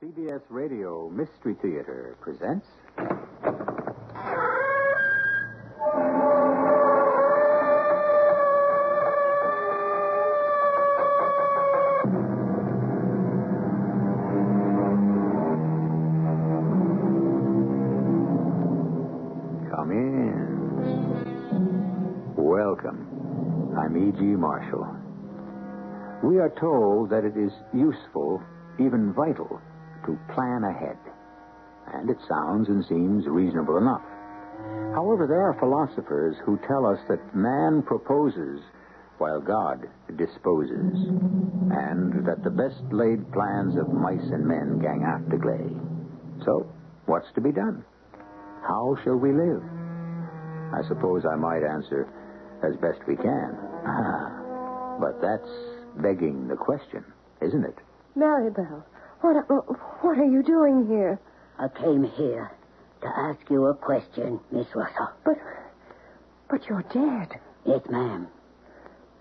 CBS Radio Mystery Theater presents... Come in. Welcome. I'm E.G. Marshall. We are told that it is useful, even vital, to plan ahead. And it sounds and seems reasonable enough. However, there are philosophers who tell us that man proposes while God disposes, and that the best laid plans of mice and men gang after gley. So, what's to be done? How shall we live? I suppose I might answer, as best we can. But that's begging the question, isn't it? Maribel, what are you doing here? I came here to ask you a question, Miss Russell. But you're dead. Yes, ma'am.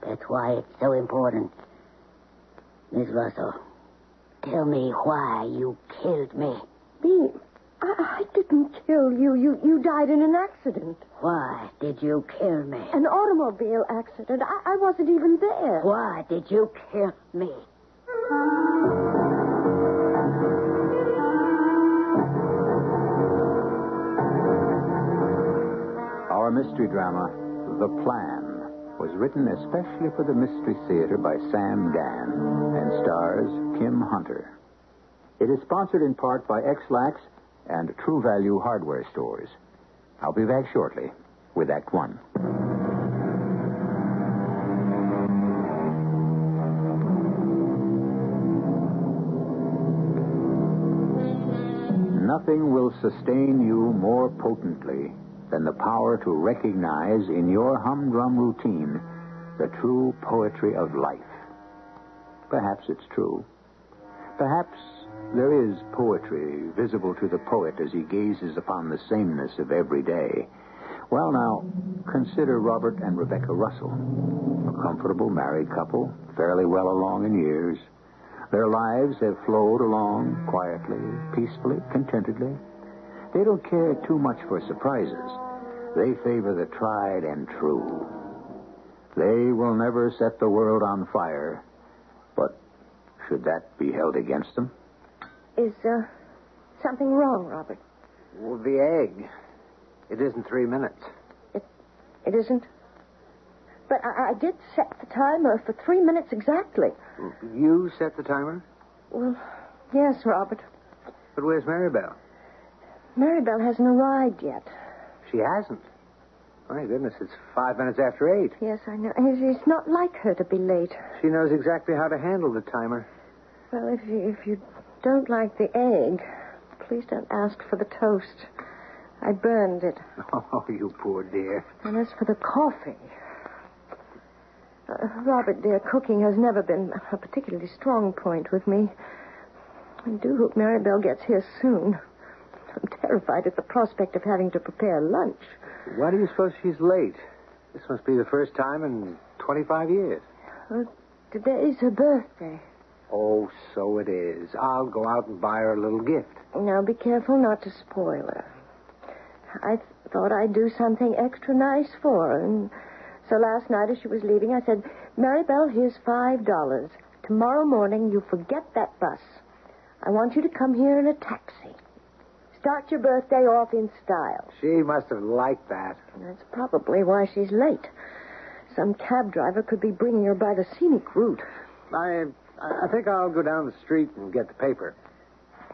That's why it's so important. Miss Russell, tell me why you killed me. Me? I didn't kill you. You died in an accident. Why did you kill me? An automobile accident. I wasn't even there. Why did you kill me? Our mystery drama, The Plan, was written especially for the Mystery Theater by Sam Dann and stars Kim Hunter. It is sponsored in part by X-Lax and True Value Hardware Stores. I'll be back shortly with Act One. Nothing will sustain you more potently than the power to recognize in your humdrum routine the true poetry of life. Perhaps it's true. Perhaps there is poetry visible to the poet as he gazes upon the sameness of every day. Well, now, consider Robert and Rebecca Russell, a comfortable married couple, fairly well along in years. Their lives have flowed along quietly, peacefully, contentedly. They don't care too much for surprises. They favor the tried and true. They will never set the world on fire, but should that be held against them? Is something wrong, Robert? Well, the egg. It isn't 3 minutes. It isn't? But I did set the timer for 3 minutes exactly. You set the timer? Well, yes, Robert. But where's Maribel? Maribel hasn't arrived yet. She hasn't. My goodness, it's 5 minutes after 8. Yes, I know. It's not like her to be late. She knows exactly how to handle the timer. Well, if you don't like the egg, please don't ask for the toast. I burned it. Oh, you poor dear. And as for the coffee... Robert, dear, cooking has never been a particularly strong point with me. I do hope Maribel gets here soon. I'm terrified at the prospect of having to prepare lunch. Why do you suppose she's late? This must be the first time in 25 years. Today's her birthday. Oh, so it is. I'll go out and buy her a little gift. Now, be careful not to spoil her. I thought I'd do something extra nice for her, and so last night as she was leaving, I said, Maribel, here's $5. Tomorrow morning, you forget that bus. I want you to come here in a taxi. Start your birthday off in style. She must have liked that. And that's probably why she's late. Some cab driver could be bringing her by the scenic route. I think I'll go down the street and get the paper.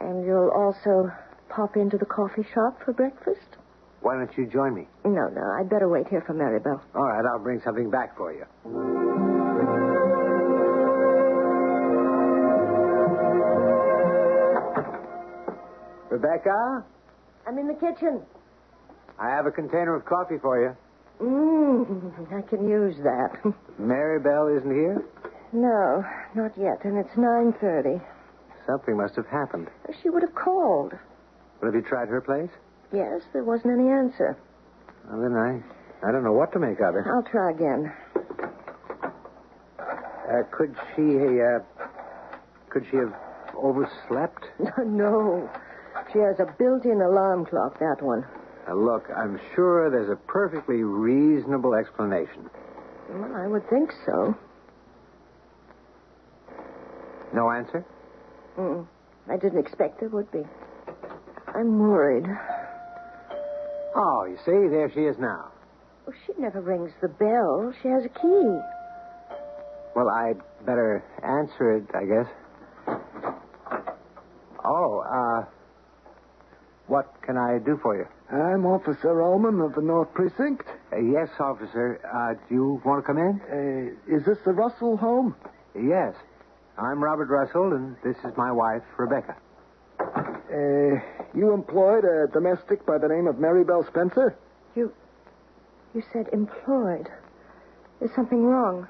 And you'll also pop into the coffee shop for breakfast? Why don't you join me? No, I'd better wait here for Maribel. All right, I'll bring something back for you. Rebecca? I'm in the kitchen. I have a container of coffee for you. I can use that. Maribel isn't here? No, not yet, and it's 9:30. Something must have happened. She would have called. But have you tried her place? Yes, there wasn't any answer. Well, then I don't know what to make of it. I'll try again. Could she have overslept? No. She has a built-in alarm clock, that one. Now, look, I'm sure there's a perfectly reasonable explanation. Well, I would think so. No answer? I didn't expect there would be. I'm worried. Oh, you see, there she is now. Oh, she never rings the bell. She has a key. Well, I'd better answer it, I guess. Oh, what can I do for you? I'm Officer Ullman of the North Precinct. Yes, officer. Do you want to come in? Is this the Russell home? Yes. I'm Robert Russell, and this is my wife, Rebecca. You employed a domestic by the name of Maribel Spencer? You said employed. Is something wrong?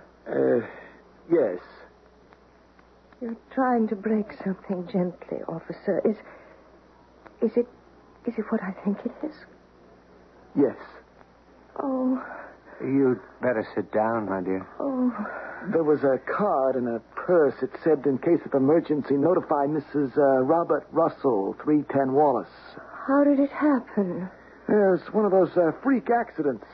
Yes. You're trying to break something gently, officer. Is it what I think it is? Yes. Oh. You'd better sit down, my dear. Oh. There was a card in a purse. It said, in case of emergency, notify Mrs. Robert Russell, 310 Wallace. How did it happen? It's one of those freak accidents.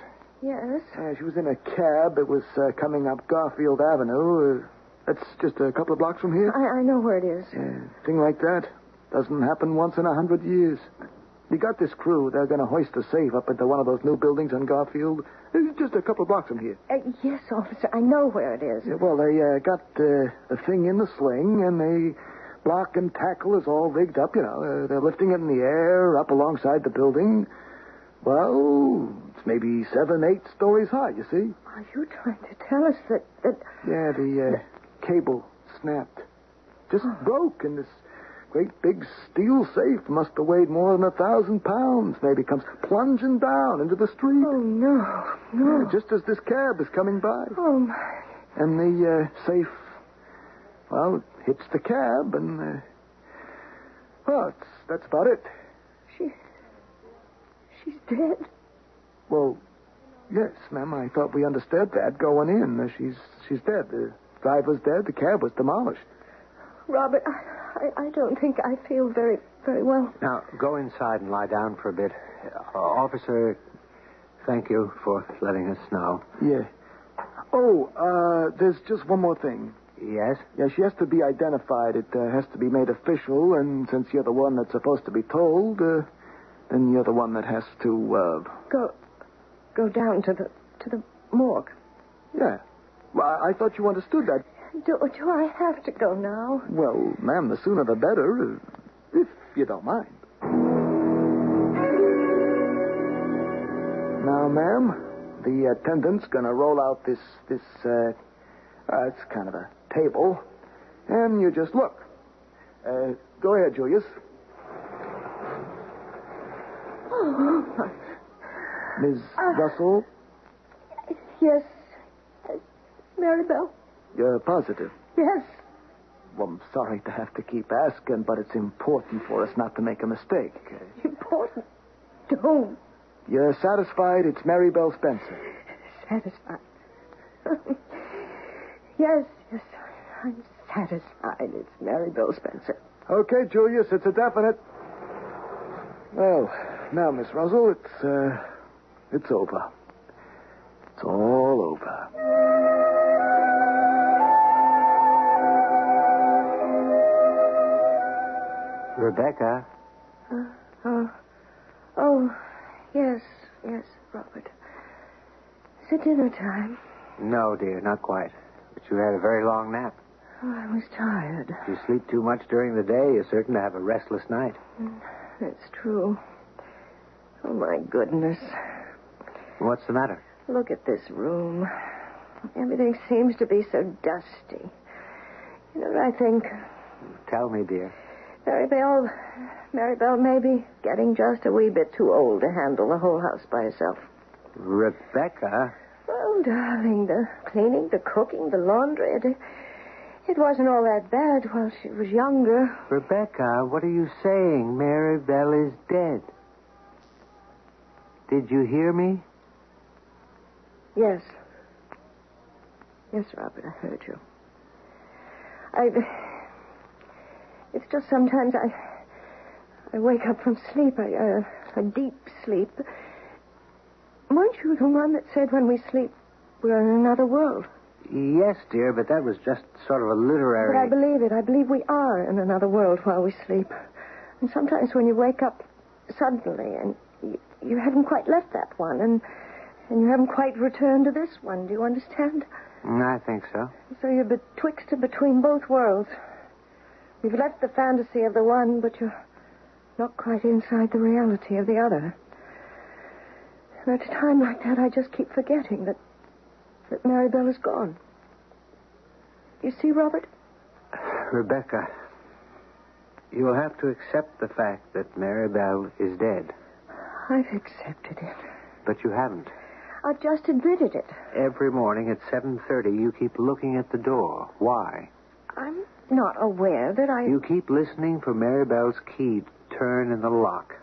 Yes? She was in a cab. It was coming up Garfield Avenue. That's just a couple of blocks from here. I know where it is. Thing like that doesn't happen once in 100 years. You got this crew. They're going to hoist a safe up into one of those new buildings on Garfield. It's just a couple of blocks from here. Yes, officer. I know where it is. Well, they got the thing in the sling, and the block and tackle is all rigged up, you know. They're lifting it in the air up alongside the building. Well, it's maybe 7, 8 stories high, you see. Are you trying to tell us that... Yeah, the cable snapped. Just broke, and this great big steel safe must have weighed more than 1,000 pounds. Maybe comes plunging down into the street. Oh, no. Yeah, just as this cab is coming by. Oh, my. And the safe, well, hits the cab, and, that's about it. She's dead. Well, yes, ma'am, I thought we understood that going in. She's dead. The driver's dead. The cab was demolished. Robert, I don't think I feel very, very well. Now, go inside and lie down for a bit. Officer, thank you for letting us know. Yeah. Oh, there's just one more thing. Yes? Yeah, she has to be identified. It has to be made official, and since you're the one that's supposed to be told, then you're the one that has to, Go down to the morgue. Yeah. Well, I thought you understood that. Do I have to go now? Well, ma'am, the sooner the better, if you don't mind. Now, ma'am, the attendant's gonna roll out this, it's kind of a table, and you just look. Go ahead, Julius. Oh. Ms. Russell? Yes. Maribel? You're positive? Yes. Well, I'm sorry to have to keep asking, but it's important for us not to make a mistake. Important? Don't. You're satisfied it's Maribel Spencer? Satisfied. Yes, I'm satisfied it's Maribel Spencer. Okay, Julius, it's a definite. Well, now, Miss Russell, it's over. It's all over. Rebecca? Yes, Robert. Is it dinner time? No, dear, not quite. But you had a very long nap. Oh, I was tired. If you sleep too much during the day, you're certain to have a restless night. That's true. Oh, my goodness. What's the matter? Look at this room. Everything seems to be so dusty. You know what I think? Tell me, dear. Maribel may be getting just a wee bit too old to handle the whole house by herself. Rebecca? Oh, darling, the cleaning, the cooking, the laundry, it wasn't all that bad while she was younger. Rebecca, what are you saying? Maribel is dead. Did you hear me? Yes. Yes, Robert, I heard you. It's just sometimes I wake up from sleep, a deep sleep. Weren't you the one that said when we sleep we're in another world? Yes, dear, but that was just sort of a literary... But I believe it. I believe we are in another world while we sleep. And sometimes when you wake up suddenly and you haven't quite left that one and you haven't quite returned to this one. Do you understand? I think so. So you're betwixt and between both worlds. You've left the fantasy of the one, but you're not quite inside the reality of the other. And at a time like that, I just keep forgetting that Maribel is gone. You see, Robert? Rebecca, you will have to accept the fact that Maribel is dead. I've accepted it. But you haven't. I've just admitted it. Every morning at 7:30, you keep looking at the door. Why? I'm not aware that You keep listening for Maribel's key to turn in the lock.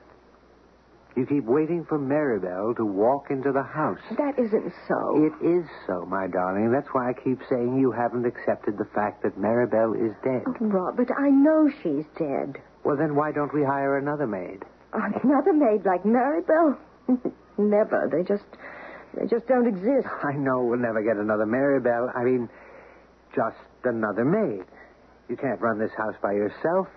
You keep waiting for Maribel to walk into the house. That isn't so. It is so, my darling. That's why I keep saying you haven't accepted the fact that Maribel is dead. Oh, Robert, I know she's dead. Well, then why don't we hire another maid? Another maid like Maribel? Never. They just don't exist. I know we'll never get another Maribel. I mean, just another maid. You can't run this house by yourself.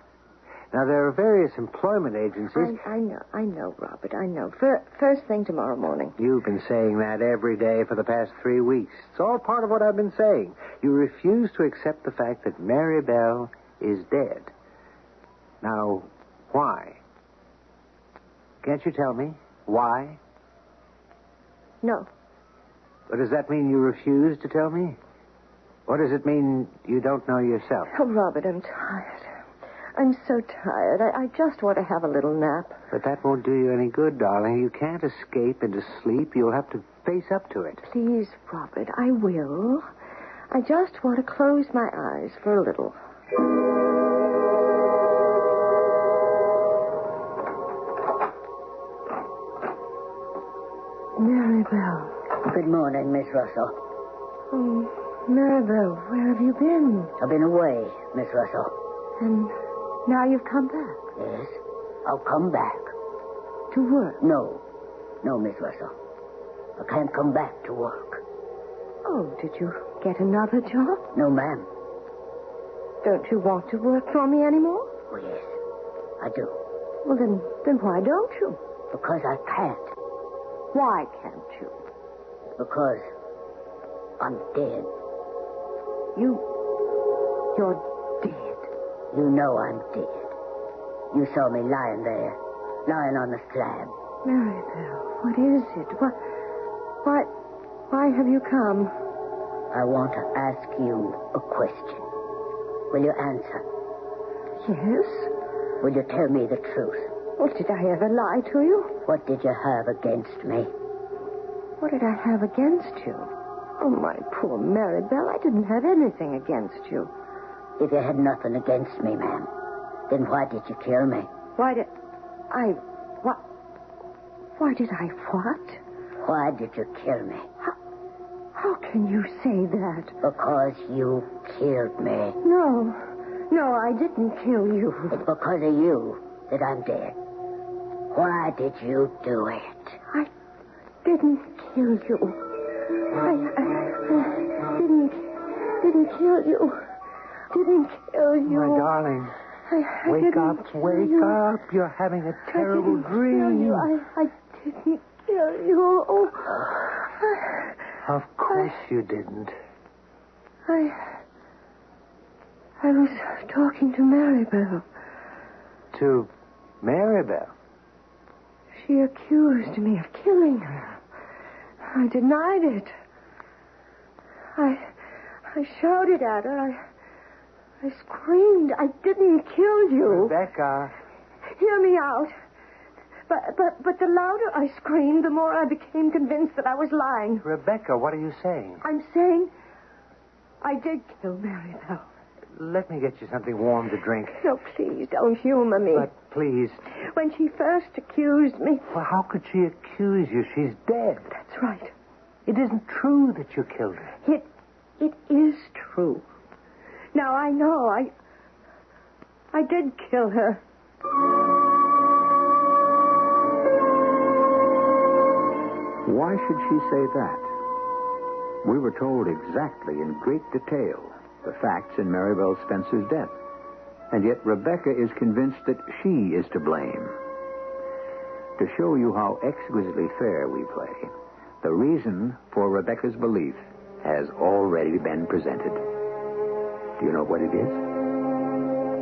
Now, there are various employment agencies. I know, Robert, I know. First thing tomorrow morning. You've been saying that every day for the past 3 weeks. It's all part of what I've been saying. You refuse to accept the fact that Maribel is dead. Now, why? Can't you tell me why? No. But does that mean you refuse to tell me? Or does it mean you don't know yourself? Oh, Robert, I'm tired. I'm so tired. I just want to have a little nap. But that won't do you any good, darling. You can't escape into sleep. You'll have to face up to it. Please, Robert, I will. I just want to close my eyes for a little. Maribel. Good morning, Miss Russell. Oh, Maribel, where have you been? I've been away, Miss Russell. And now you've come back. Yes, I'll come back. To work? No, Miss Russell. I can't come back to work. Oh, did you get another job? No, ma'am. Don't you want to work for me anymore? Oh, yes, I do. Well, then why don't you? Because I can't. Why can't you? Because I'm dead. You're dead. You know I'm dead. You saw me lying there, lying on the slab. Maribel, what is it? Why have you come? I want to ask you a question. Will you answer? Yes? Will you tell me the truth? Well, did I ever lie to you? What did you have against me? What did I have against you? Oh, my poor Maribel, I didn't have anything against you. If you had nothing against me, ma'am, then why did you kill me? Why did I what? Why did you kill me? How can you say that? Because you killed me. No, I didn't kill you. It's because of you that I'm dead. Why did you do it? I didn't kill you. I didn't kill you. Didn't kill you. My darling, I wake didn't up, kill wake you. up. You're having a terrible I dream. didn't kill you. Oh. Of course you didn't. I was talking to Maribel. To Maribel? She accused me of killing her. I denied it. I shouted at her. I screamed. I didn't kill you. Rebecca. Hear me out. But the louder I screamed, the more I became convinced that I was lying. Rebecca, what are you saying? I'm saying I did kill Maribel. Let me get you something warm to drink. No, please, don't humor me. But please. When she first accused me... Well, how could she accuse you? She's dead. That's right. It isn't true that you killed her. It is true. Now, I know I did kill her. Why should she say that? We were told exactly in great detail the facts in Maribel Spencer's death. And yet Rebecca is convinced that she is to blame. To show you how exquisitely fair we play, the reason for Rebecca's belief has already been presented. Do you know what it is?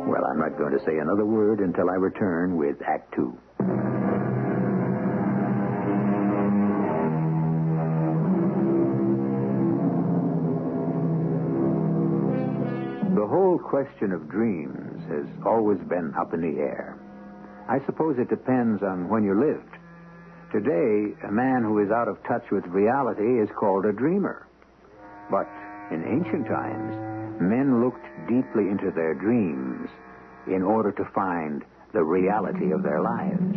Well, I'm not going to say another word until I return with Act Two. The whole question of dreams has always been up in the air. I suppose it depends on when you lived. Today, a man who is out of touch with reality is called a dreamer. But in ancient times, men looked deeply into their dreams in order to find the reality of their lives.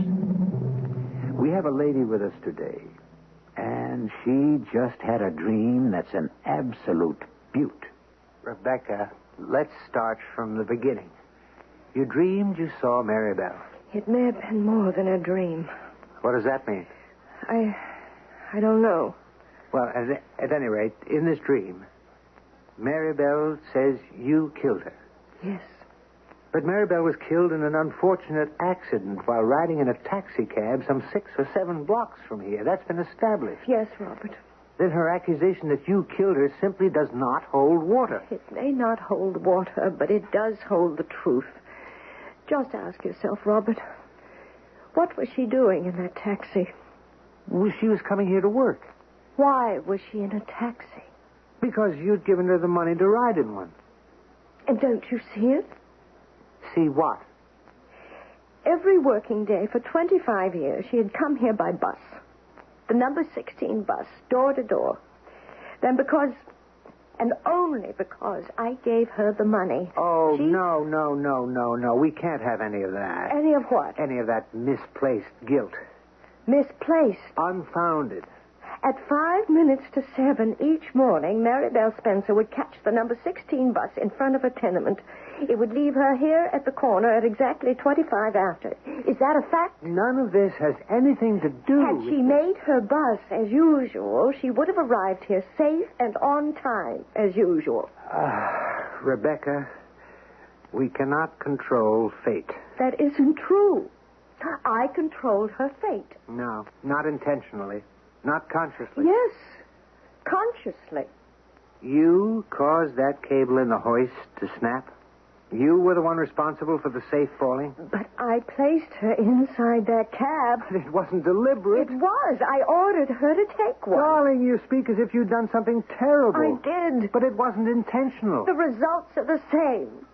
We have a lady with us today, and she just had a dream that's an absolute beaut. Rebecca, let's start from the beginning. You dreamed you saw Maribel. It may have been more than a dream. What does that mean? I don't know. Well, at any rate, in this dream, Maribel says you killed her. Yes. But Maribel was killed in an unfortunate accident while riding in a taxi cab some 6 or 7 blocks from here. That's been established. Yes, Robert. Then her accusation that you killed her simply does not hold water. It may not hold water, but it does hold the truth. Just ask yourself, Robert, what was she doing in that taxi? Well, she was coming here to work. Why was she in a taxi? Because you'd given her the money to ride in one. And don't you see it? See what? Every working day for 25 years, she had come here by bus. The number 16 bus, door to door. Then because, and only because, I gave her the money. Oh, no. We can't have any of that. Any of what? Any of that misplaced guilt. Misplaced. Unfounded. At 5 minutes to 7 each morning, Maribel Spencer would catch the number 16 bus in front of a tenement. It would leave her here at the corner at exactly 25 after. Is that a fact? None of this has anything to do Had with... she made her bus as usual, she would have arrived here safe and on time as usual. Rebecca, we cannot control fate. That isn't true. I controlled her fate. No, not intentionally. Not consciously. Yes, consciously. You caused that cable in the hoist to snap? You were the one responsible for the safe falling? But I placed her inside that cab. But it wasn't deliberate. It was. I ordered her to take one. Darling, you speak as if you'd done something terrible. I did. But it wasn't intentional. The results are the same.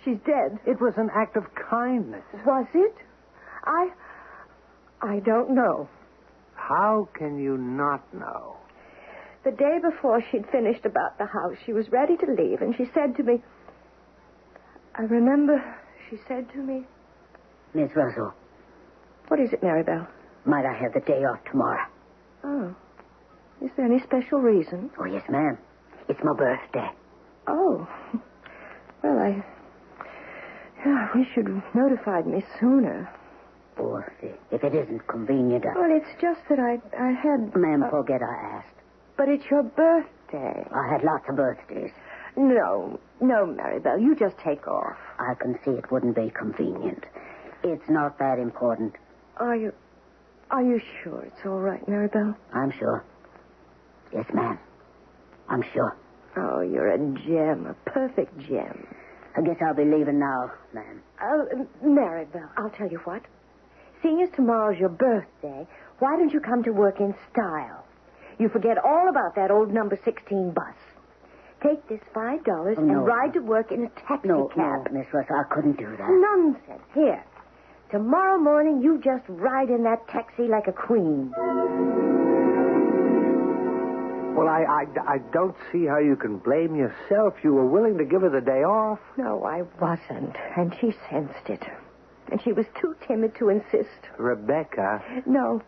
She's dead. It was an act of kindness. Was it? I don't know. How can you not know? The day before she'd finished about the house, she was ready to leave, and she said to me... I remember she said to me... Miss Russell. What is it, Maribel? Might I have the day off tomorrow? Oh. Is there any special reason? Oh, yes, ma'am. It's my birthday. Oh. Well, I wish you'd notified me sooner. Oh, if it isn't convenient, Well, it's just that I had... Ma'am, forget I asked. But it's your birthday. I had lots of birthdays. No, Maribel, you just take off. I can see it wouldn't be convenient. It's not that important. Are you sure it's all right, Maribel? I'm sure. Yes, ma'am. I'm sure. Oh, you're a gem, a perfect gem. I guess I'll be leaving now, ma'am. Maribel, I'll tell you what. Seeing as tomorrow's your birthday, why don't you come to work in style? You forget all about that old number 16 bus. Take this $5 and ride to work in a taxi cab. No, Miss Russell, I couldn't do that. Nonsense. Here. Tomorrow morning, you just ride in that taxi like a queen. Well, I don't see how you can blame yourself. You were willing to give her the day off. No, I wasn't. And she sensed it. And she was too timid to insist. Rebecca. No.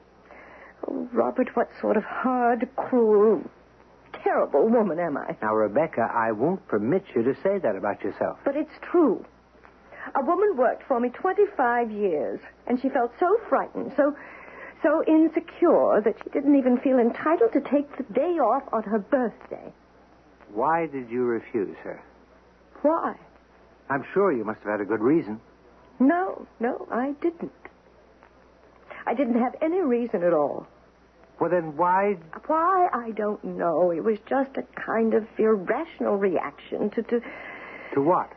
Oh, Robert, what sort of hard, cruel, terrible woman am I? Now, Rebecca, I won't permit you to say that about yourself. But it's true. A woman worked for me 25 years, and she felt so frightened, so insecure that she didn't even feel entitled to take the day off on her birthday. Why did you refuse her? Why? I'm sure you must have had a good reason. No, I didn't. I didn't have any reason at all. Well, then why... Why, I don't know. It was just a kind of irrational reaction to... To what?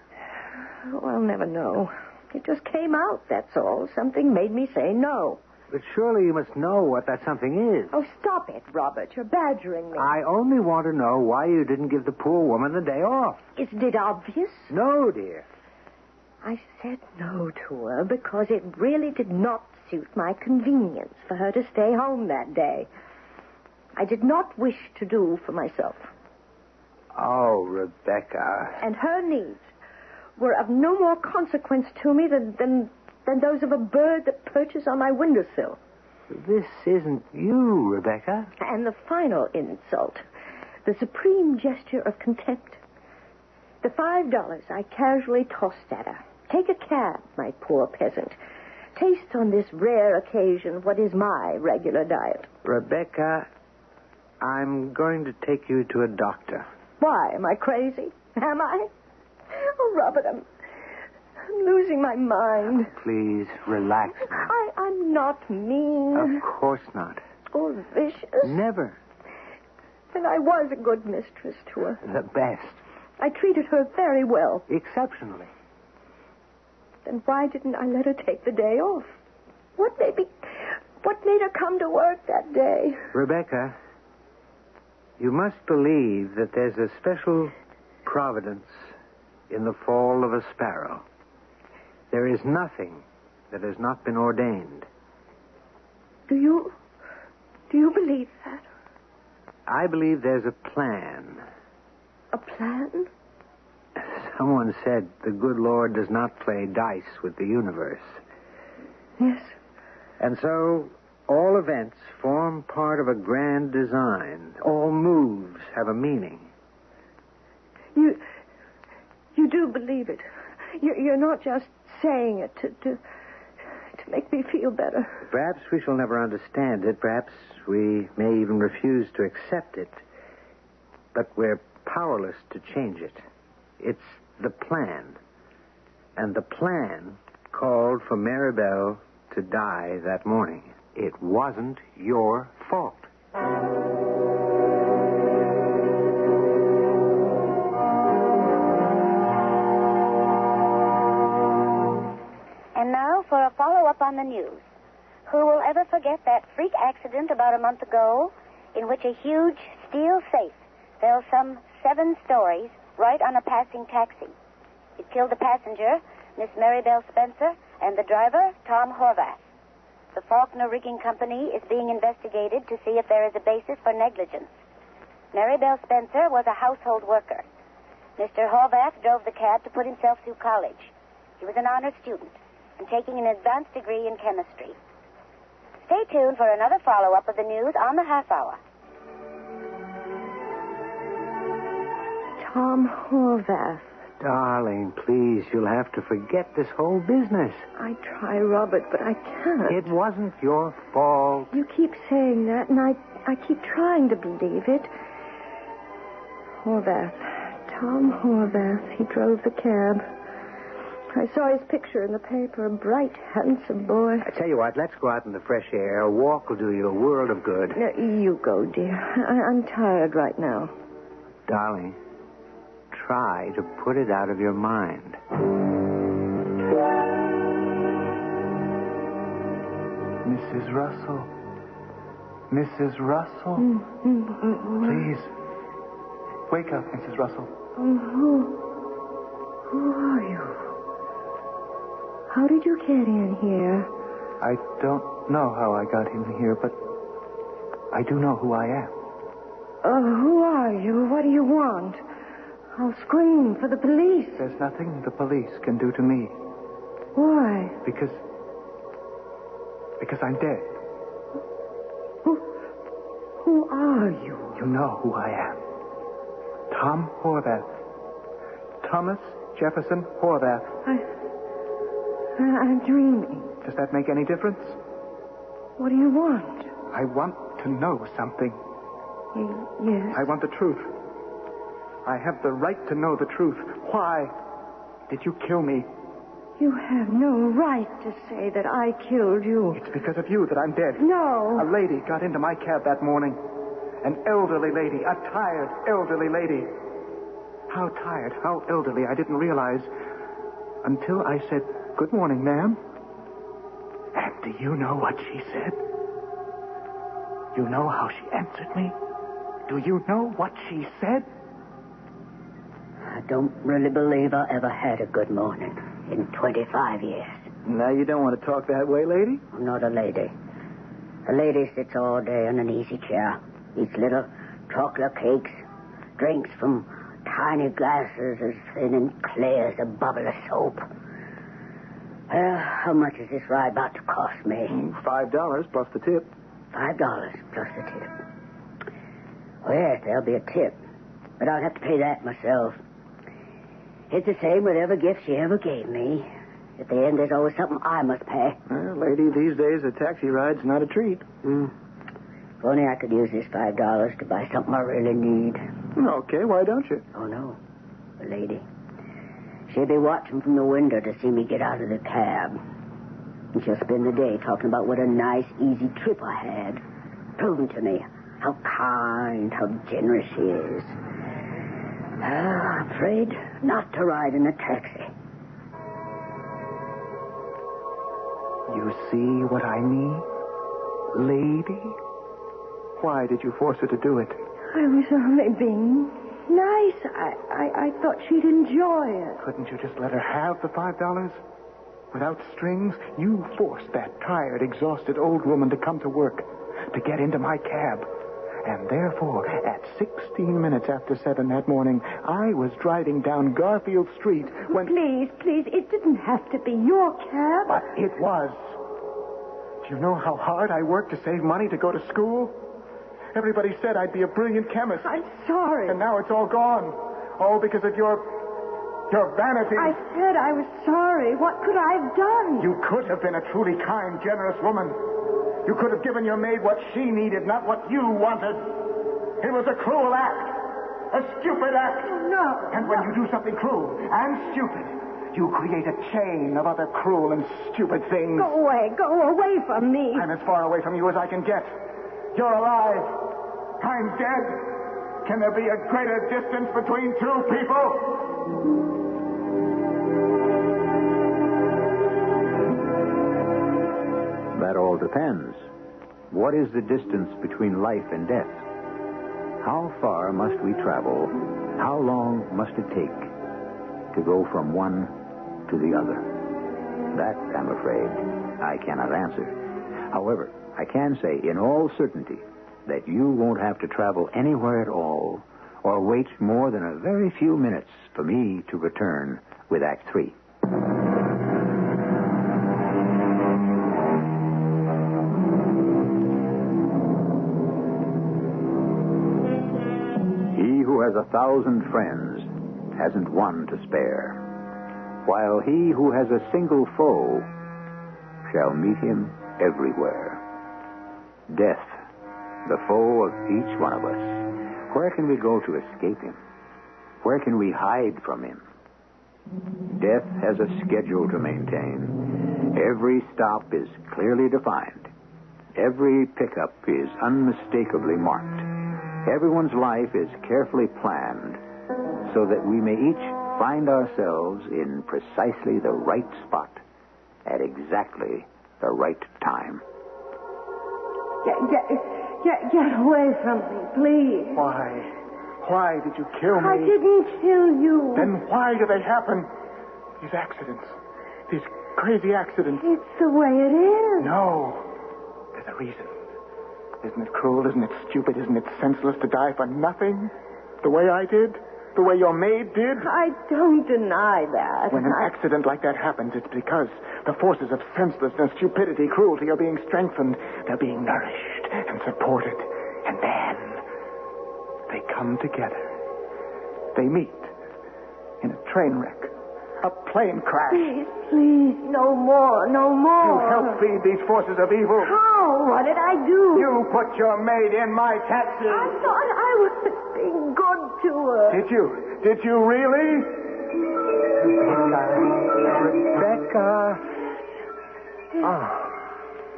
Oh, I'll never know. It just came out, that's all. Something made me say no. But surely you must know what that something is. Oh, stop it, Robert. You're badgering me. I only want to know why you didn't give the poor woman the day off. Isn't it obvious? No, dear. I said no to her because it really did not suit my convenience for her to stay home that day. I did not wish to do for myself. Oh, Rebecca. And her needs were of no more consequence to me than those of a bird that perches on my windowsill. This isn't you, Rebecca. And the final insult, the supreme gesture of contempt. The $5 I casually tossed at her. Take a cab, my poor peasant. Taste on this rare occasion what is my regular diet. Rebecca, I'm going to take you to a doctor. Why? Am I crazy? Am I? Oh, Robert, I'm losing my mind. Please, relax now. I'm not mean. Of course not. Or vicious. Never. And I was a good mistress to her. The best. I treated her very well. Exceptionally. Then why didn't I let her take the day off? What made her come to work that day? Rebecca, you must believe that there's a special providence in the fall of a sparrow. There is nothing that has not been ordained. Do you believe that? I believe there's a plan. A plan? Someone said the good Lord does not play dice with the universe. Yes. And so all events form part of a grand design. All moves have a meaning. You do believe it. You're not just saying it to make me feel better. Perhaps we shall never understand it. Perhaps we may even refuse to accept it. But we're powerless to change it. It's the plan. And the plan called for Mary Bell to die that morning. It wasn't your fault. And now for a follow-up on the news. Who will ever forget that freak accident about a month ago in which a huge steel safe fell some 7 stories right on a passing taxi? It killed the passenger, Miss Mary Bell Spencer, and the driver, Tom Horvath. The Faulkner Rigging Company is being investigated to see if there is a basis for negligence. Mary Bell Spencer was a household worker. Mr. Horvath drove the cab to put himself through college. He was an honor student and taking an advanced degree in chemistry. Stay tuned for another follow-up of the news on the half hour. Tom Horvath. Darling, please, you'll have to forget this whole business. I try, Robert, but I can't. It wasn't your fault. You keep saying that, and I keep trying to believe it. Horvath. Tom Horvath. He drove the cab. I saw his picture in the paper. A bright, handsome boy. I tell you what, let's go out in the fresh air. A walk will do you a world of good. No, you go, dear. I'm tired right now. Darling, try to put it out of your mind. Mrs. Russell. Mrs. Russell. Please. Wake up, Mrs. Russell. Who are you? How did you get in here? I don't know how I got in here, but I do know who I am. Who are you? What do you want? I'll scream for the police. There's nothing the police can do to me. Why? Because I'm dead. Who are you? You know who I am. Tom Horvath. Thomas Jefferson Horvath. I'm dreaming. Does that make any difference? What do you want? I want to know something. Yes. I want the truth. I have the right to know the truth. Why did you kill me? You have no right to say that I killed you. It's because of you that I'm dead. No. A lady got into my cab that morning. An elderly lady. A tired, elderly lady. How tired, how elderly, I didn't realize until I said, "Good morning, ma'am." And do you know what she said? You know how she answered me? Do you know what she said? I don't really believe I ever had a good morning in 25 years. Now, you don't want to talk that way, lady? I'm not a lady. A lady sits all day in an easy chair, eats little chocolate cakes, drinks from tiny glasses as thin and clear as a bubble of soap. Well, how much is this ride about to cost me? $5 plus the tip. $5 plus the tip. Oh, yes, there'll be a tip. But I'll have to pay that myself. It's the same with every gift she ever gave me. At the end, there's always something I must pay. Well, lady, these days a taxi ride's not a treat. If only I could use this $5 to buy something I really need. Okay, why don't you? Oh, no. The lady. She'll be watching from the window to see me get out of the cab. And she'll spend the day talking about what a nice, easy trip I had. Proving to me how kind, how generous she is. I'm afraid not to ride in a taxi. You see what I mean? Lady? Why did you force her to do it? I was only being nice. I thought she'd enjoy it. Couldn't you just let her have the $5? Without strings, you forced that tired, exhausted old woman to come to work, to get into my cab. And therefore, at 16 minutes after 7 that morning, I was driving down Garfield Street when... Please, it didn't have to be your cab. But it was. Do you know how hard I worked to save money to go to school? Everybody said I'd be a brilliant chemist. I'm sorry. And now it's all gone. All because of your vanity. I said I was sorry. What could I have done? You could have been a truly kind, generous woman. You could have given your maid what she needed, not what you wanted. It was a cruel act. A stupid act. No. And when you do something cruel and stupid, you create a chain of other cruel and stupid things. Go away from me. I'm as far away from you as I can get. You're alive. I'm dead. Can there be a greater distance between two people? That all depends. What is the distance between life and death? How far must we travel? How long must it take to go from one to the other? That, I'm afraid, I cannot answer. However, I can say in all certainty that you won't have to travel anywhere at all or wait more than a very few minutes for me to return with Act 3. He who has 1,000 friends hasn't one to spare, while he who has a single foe shall meet him everywhere. Death, the foe of each one of us. Where can we go to escape him? Where can we hide from him? Death has a schedule to maintain. Every stop is clearly defined. Every pickup is unmistakably marked. Everyone's life is carefully planned so that we may each find ourselves in precisely the right spot at exactly the right time. Get away from me, please. Why? Why did you kill me? I didn't kill you. Then why do they happen? These accidents. These crazy accidents. It's the way it is. No. There's a reason. Isn't it cruel? Isn't it stupid? Isn't it senseless to die for nothing? The way I did? The way your maid did? I don't deny that. When an accident like that happens, it's because the forces of senselessness, stupidity, cruelty are being strengthened. They're being nourished and supported. And then they come together. They meet in a train wreck. A plane crash. Please, no more, no more. You helped feed these forces of evil. How? What did I do? You put your maid in my taxi. I thought I was being good to her. Did you? Did you really? Rebecca.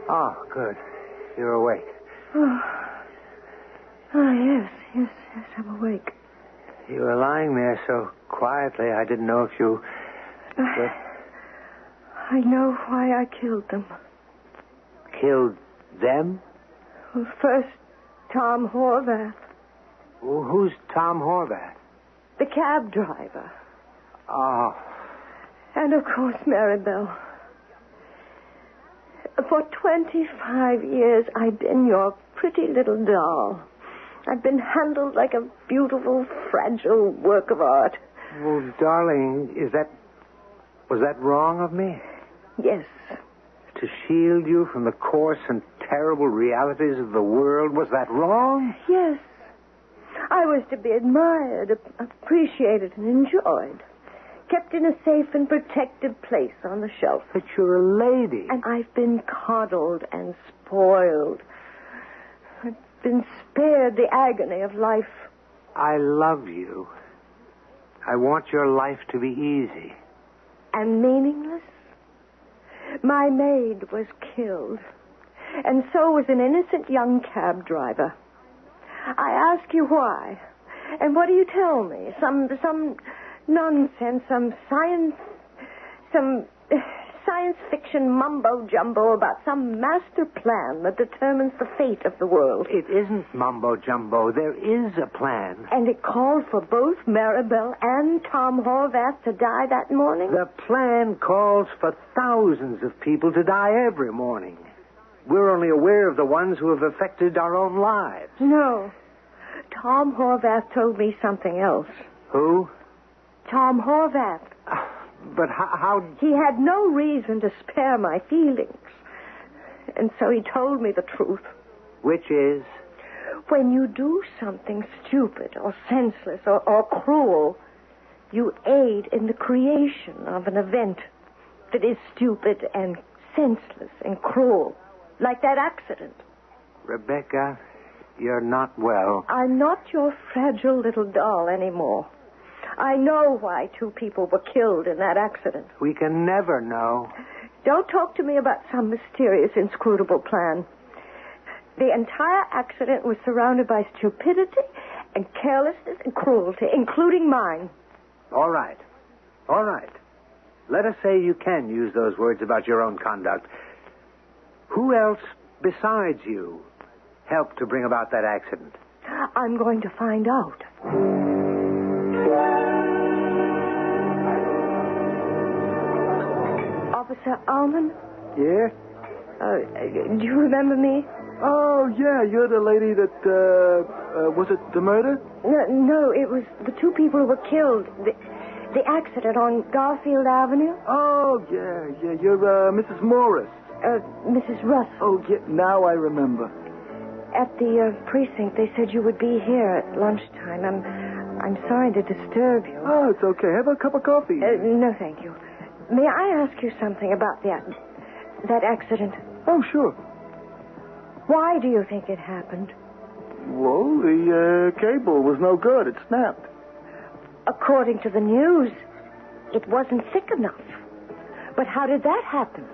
Oh, good. You're awake. Yes, I'm awake. You were lying there so quietly, I didn't know if you... I know why I killed them. Killed them? Well, first, Tom Horvath, Well, who's Tom Horvath? the cab driver. Oh, And, of course, Maribel. For 25 years, I've been your pretty little doll. I've been handled like a beautiful, fragile work of art. well, darling, was that wrong of me? Yes. To shield you from the coarse and terrible realities of the world, was that wrong? Yes. I was to be admired, appreciated, and enjoyed. Kept in a safe and protected place on the shelf. But you're a lady. And I've been coddled and spoiled. I've been spared the agony of life. I love you. I want your life to be easy. And meaningless? My maid was killed. And so was an innocent young cab driver. I ask you why. And what do you tell me? Some nonsense, some science fiction mumbo-jumbo about some master plan that determines the fate of the world. It isn't mumbo-jumbo. There is a plan. And it called for both Maribel and Tom Horvath to die that morning? The plan calls for thousands of people to die every morning. We're only aware of the ones who have affected our own lives. No. Tom Horvath told me something else. Who? Tom Horvath. But how... He had no reason to spare my feelings. And so he told me the truth. Which is? When you do something stupid or senseless or cruel, you aid in the creation of an event that is stupid and senseless and cruel. Like that accident. Rebecca, you're not well. I'm not your fragile little doll anymore. I know why 2 people were killed in that accident. We can never know. Don't talk to me about some mysterious, inscrutable plan. The entire accident was surrounded by stupidity and carelessness and cruelty, including mine. All right. All right. Let us say you can use those words about your own conduct. Who else besides you helped to bring about that accident? I'm going to find out. Officer Allman? Yeah? Do you remember me? Oh, yeah, you're the lady that, was it the murder? No, it was the 2 people who were killed. The accident on Garfield Avenue. Oh, yeah, you're, Mrs. Morris. Mrs. Russell. Oh, yeah, now I remember. At the precinct, they said you would be here at lunchtime. I'm sorry to disturb you. Oh, it's okay. Have a cup of coffee. No, thank you. May I ask you something about that accident? Oh, sure. Why do you think it happened? Well, the cable was no good. It snapped. According to the news, it wasn't thick enough. But how did that happen?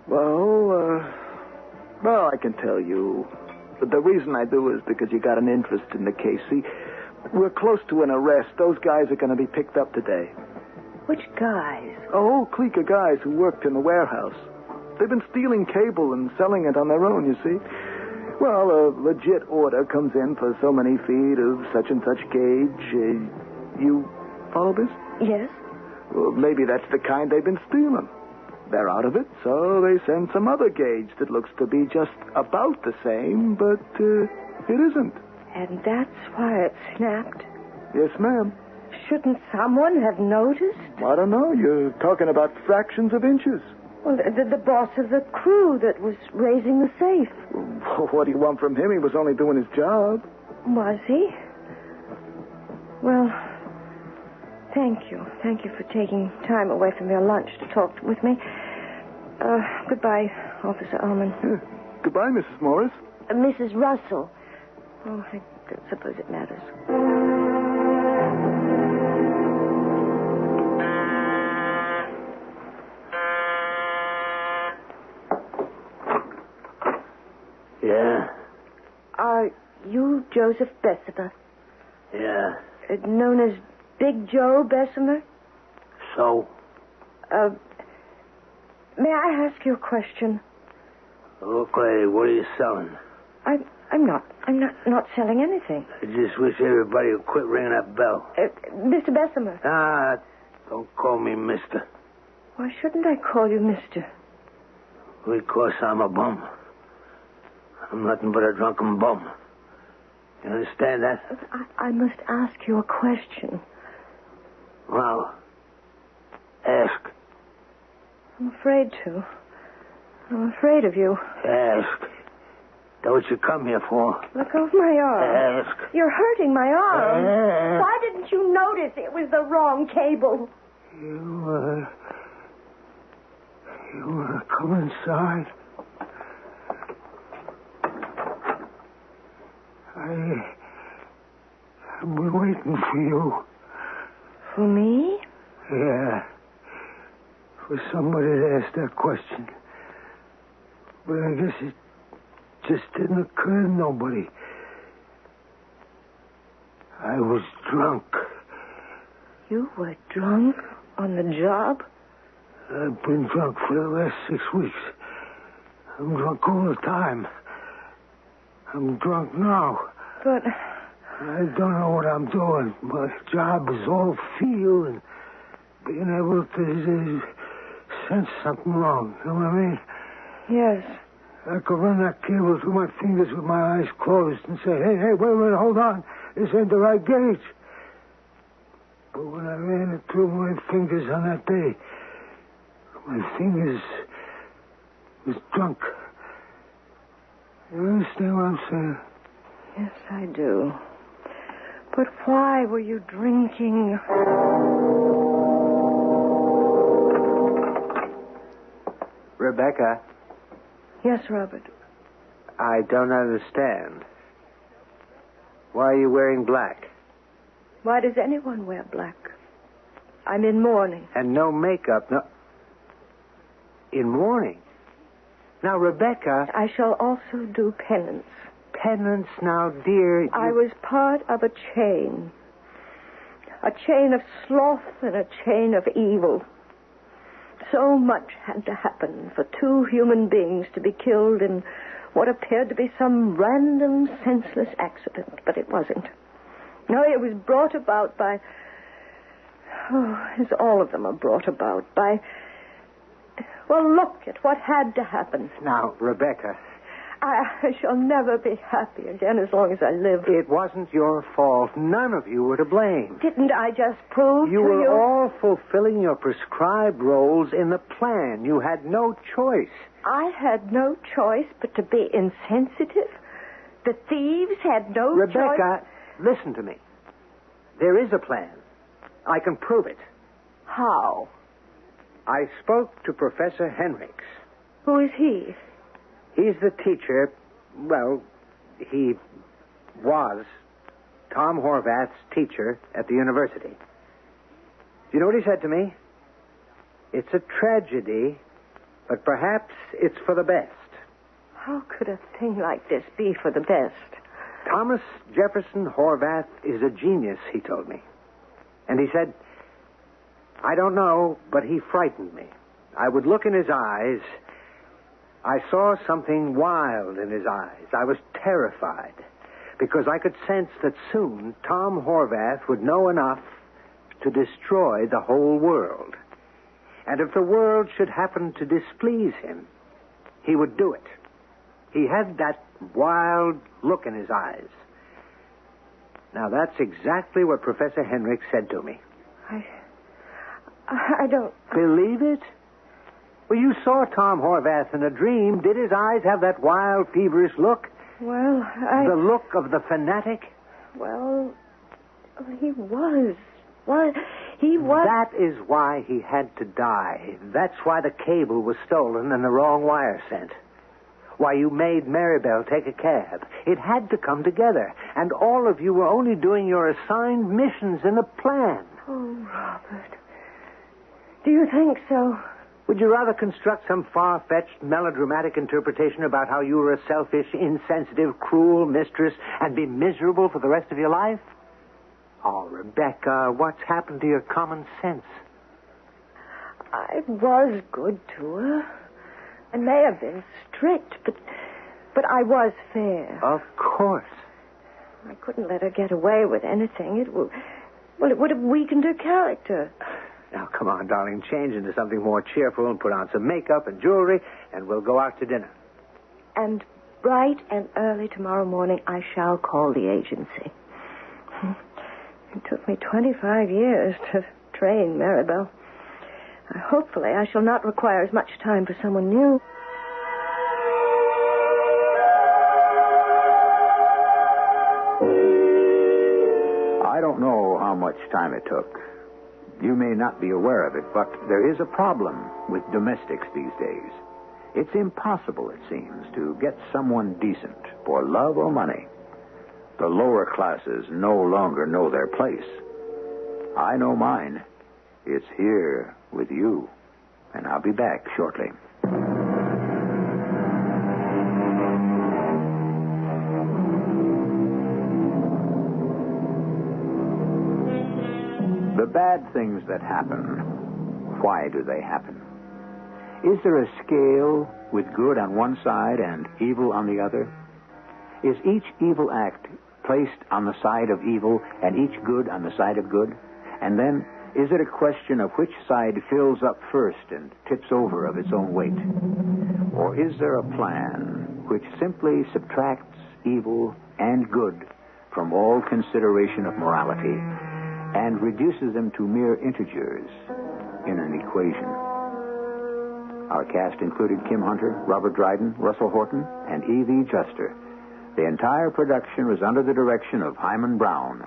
Well, I can tell you. But the reason I do is because you got an interest in the case. See, we're close to an arrest. Those guys are going to be picked up today. Which guys? A whole clique of guys who worked in the warehouse. They've been stealing cable and selling it on their own, you see. Well, a legit order comes in for so many feet of such and such gauge. You follow this? Yes. Well, maybe that's the kind they've been stealing. They're out of it, so they send some other gauge that looks to be just about the same, but it isn't. And that's why it snapped? Yes, ma'am. Shouldn't someone have noticed? I don't know. You're talking about fractions of inches. Well, the boss of the crew that was raising the safe. What do you want from him? He was only doing his job. Was he? Well, Thank you. Thank you for taking time away from your lunch to talk with me. Goodbye, Officer Ullman. Goodbye, Mrs. Morris. Mrs. Russell. Oh, I don't suppose it matters. Yeah? Are you Joseph Bessemer? Yeah. Known as Big Joe Bessemer? So? May I ask you a question? Look, lady, what are you selling? I'm not selling anything. I just wish everybody would quit ringing that bell. Mr. Bessemer. Don't call me mister. Why shouldn't I call you Mister? Because I'm a bum. I'm nothing but a drunken bum. You understand that? I must ask you a question. Well, ask. I'm afraid to. I'm afraid of you. Ask. That's what you come here for. Look over my arm. Ask. You're hurting my arm. Ask. Why didn't you notice it was the wrong cable? You want to come inside? I've been waiting for you. For me? Yeah. For somebody to ask that question. But I guess it just didn't occur to nobody. I was drunk. You were drunk on the job? I've been drunk for the last 6 weeks. I'm drunk all the time. I'm drunk now. But I don't know what I'm doing. My job is all feel and being able to sense something wrong. You know what I mean? yes. I could run that cable through my fingers with my eyes closed and say, hey, wait a minute, hold on. This ain't the right gauge. But when I ran it through my fingers on that day, my fingers was drunk. You understand what I'm saying? Yes, I do. But why were you drinking? Rebecca, Yes, Robert. I don't understand. Why are you wearing black? Why does anyone wear black? I'm in mourning. And no makeup, no... In mourning? Now, Rebecca... I shall also do penance. Penance now, dear... I was part of a chain. A chain of sloth and a chain of evil. So much had to happen for two human beings to be killed in what appeared to be some random, senseless accident, but it wasn't. No, it was brought about by... as all of them are brought about by... Well, look at what had to happen. Now, Rebecca... I shall never be happy again as long as I live. It wasn't your fault. None of you were to blame. Didn't I just prove You to were you... all fulfilling your prescribed roles in the plan. You had no choice. I had no choice but to be insensitive. The thieves had no choice... Rebecca, listen to me. There is a plan. I can prove it. How? I spoke to Professor Henricks. Who is he? He's the teacher. Well, he was Tom Horvath's teacher at the university. Do you know what he said to me? It's a tragedy, but perhaps it's for the best. How could a thing like this be for the best? Thomas Jefferson Horvath is a genius, he told me. And he said, I don't know, but he frightened me. I would look in his eyes. I saw something wild in his eyes. I was terrified because I could sense that soon Tom Horvath would know enough to destroy the whole world. And if the world should happen to displease him, he would do it. He had that wild look in his eyes. Now, that's exactly what Professor Henricks said to me. I don't... Believe it? Well, you saw Tom Horvath in a dream. Did his eyes have that wild, feverish look? Well, The look of the fanatic? Well, he was. Well, He was... That is why he had to die. That's why the cable was stolen and the wrong wire sent. Why you made Maribel take a cab. It had to come together. And all of you were only doing your assigned missions in a plan. Oh, Robert. Do you think so? Would you rather construct some far-fetched, melodramatic interpretation about how you were a selfish, insensitive, cruel mistress and be miserable for the rest of your life? Oh, Rebecca, what's happened to your common sense? I was good to her. I may have been strict, but I was fair. Of course. I couldn't let her get away with anything. It would have weakened her character. Now, come on, darling. Change into something more cheerful and put on some makeup and jewelry, and we'll go out to dinner. And bright and early tomorrow morning, I shall call the agency. It took me 25 years to train Maribel. Hopefully, I shall not require as much time for someone new. I don't know how much time it took. You may not be aware of it, but there is a problem with domestics these days. It's impossible, it seems, to get someone decent for love or money. The lower classes no longer know their place. I know mine. It's here with you, and I'll be back shortly. The bad things that happen, why do they happen? Is there a scale with good on one side and evil on the other? Is each evil act placed on the side of evil and each good on the side of good? And then, is it a question of which side fills up first and tips over of its own weight? Or is there a plan which simply subtracts evil and good from all consideration of morality and reduces them to mere integers in an equation? Our cast included Kim Hunter, Robert Dryden, Russell Horton, and Evie Juster. The entire production was under the direction of Hyman Brown.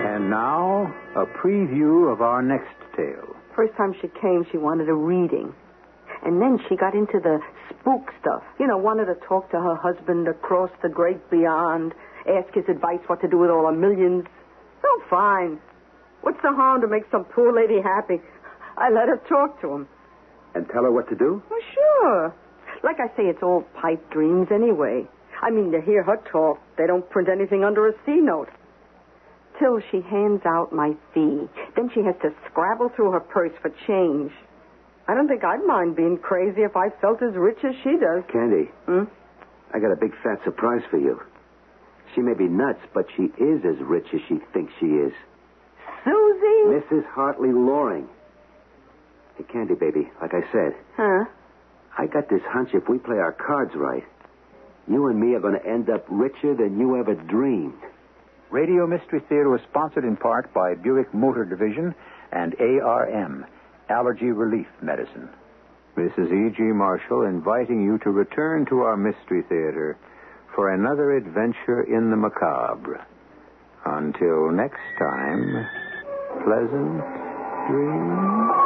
And now, a preview of our next tale. First time she came, she wanted a reading. And then she got into the spook stuff. You know, wanted to talk to her husband across the great beyond, ask his advice what to do with all her millions. Oh, fine. What's the harm to make some poor lady happy? I let her talk to him. And tell her what to do? Well, sure. Like I say, it's all pipe dreams anyway. I mean, to hear her talk, they don't print anything under a C note. Till she hands out my fee. Then she has to scrabble through her purse for change. I don't think I'd mind being crazy if I felt as rich as she does. Candy, I got a big fat surprise for you. She may be nuts, but she is as rich as she thinks she is. Susie? Mrs. Hartley Loring. Hey, Candy, baby, like I said. Huh? I got this hunch if we play our cards right, you and me are going to end up richer than you ever dreamed. Radio Mystery Theater was sponsored in part by Buick Motor Division and ARM, Allergy Relief Medicine. This is E.G. Marshall inviting you to return to our Mystery Theater for another adventure in the macabre. Until next time, pleasant dreams.